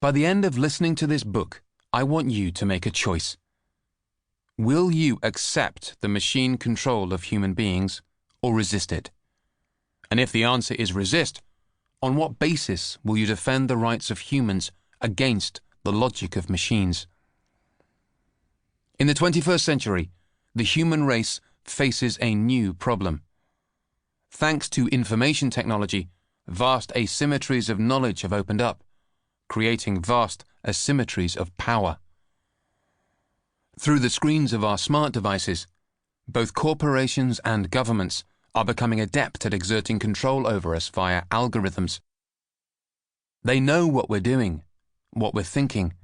By the end of listening to this book, I want you to make a choice. Will you accept the machine control of human beings or resist it? And if the answer is resist, on what basis will you defend the rights of humans against the logic of machines? In the 21st century, the human race faces a new problem. Thanks to information technology, vast asymmetries of knowledge have opened up, creating vast asymmetries of power. Through the screens of our smart devices, both corporations and governments are becoming adept at exerting control over us via algorithms. They know what we're doing, what we're thinking,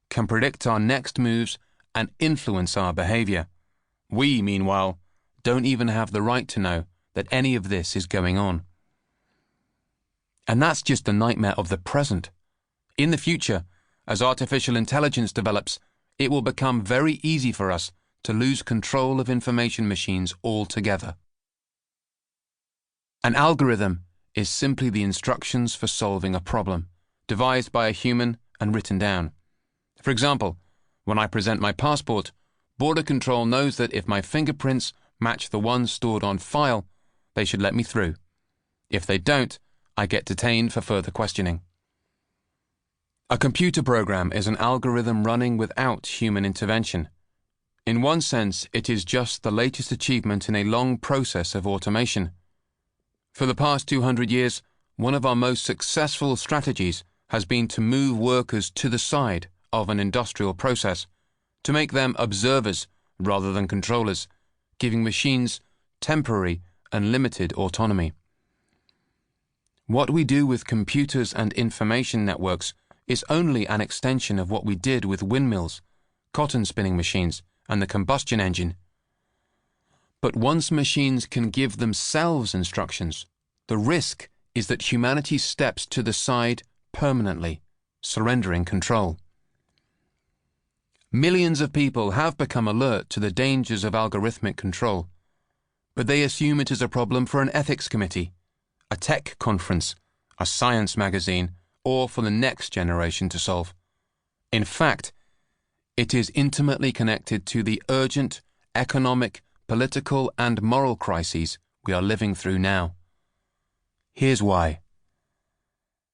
can predict our next moves, and influence our behavior. We, meanwhile, don't even have the right to know that any of this is going on. And that's just the nightmare of the present. In the future, as artificial intelligence develops, it will become very easy for us to lose control of information machines altogether. An algorithm is simply the instructions for solving a problem, devised by a human and written down. For example, when I present my passport, Border Control knows that if my fingerprints match the ones stored on file, they should let me through. If they don't, I get detained for further questioning. A computer program is an algorithm running without human intervention. In one sense, it is just the latest achievement in a long process of automation. For the past 200 years, one of our most successful strategies has been to move workers to the side of an industrial process, to make them observers rather than controllers, giving machines temporary and limited autonomy. What we do with computers and information networks is only an extension of what we did with windmills, cotton spinning machines, and the combustion engine. But once machines can give themselves instructions, the risk is that humanity steps to the side permanently, surrendering control. Millions of people have become alert to the dangers of algorithmic control, but they assume it is a problem for an ethics committee, a tech conference, a science magazine, or for the next generation to solve. In fact, it is intimately connected to the urgent economic, political, and moral crises we are living through now. Here's why.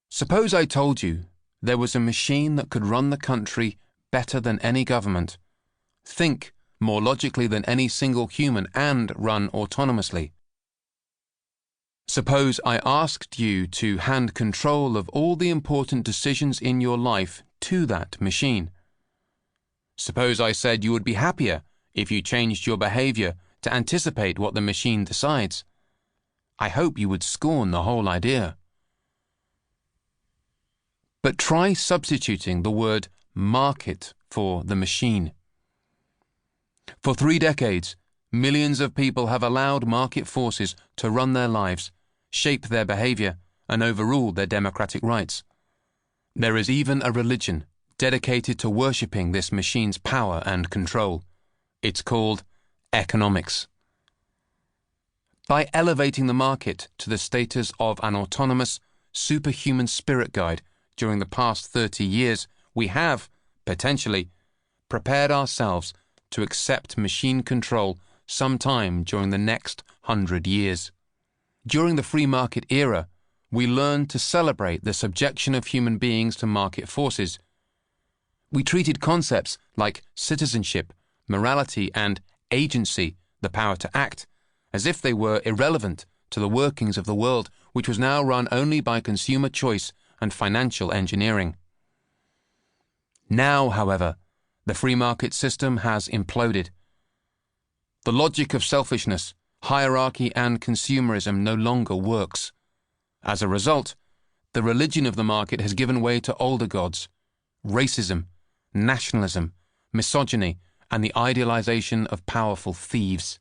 Suppose I told you there was a machine that could run the country better than any government, think more logically than any single human, and run autonomously. Suppose I asked you to hand control of all the important decisions in your life to that machine. Suppose I said you would be happier if you changed your behavior to anticipate what the machine decides. I hope you would scorn the whole idea. But try substituting the word market for the machine. For 3 decades, millions of people have allowed market forces to run their lives, shape their behavior, and overrule their democratic rights. There is even a religion dedicated to worshipping this machine's power and control. It's called economics. By elevating the market to the status of an autonomous, superhuman spirit guide during the past 30 years, we have, potentially, prepared ourselves to accept machine control sometime during the next 100 years. During the free market era, we learned to celebrate the subjection of human beings to market forces. We treated concepts like citizenship, morality, and agency, the power to act, as if they were irrelevant to the workings of the world, which was now run only by consumer choice and financial engineering. Now, however, the free market system has imploded. The logic of selfishness, hierarchy, and consumerism no longer works. As a result, the religion of the market has given way to older gods: racism, nationalism, misogyny, and the idealization of powerful thieves.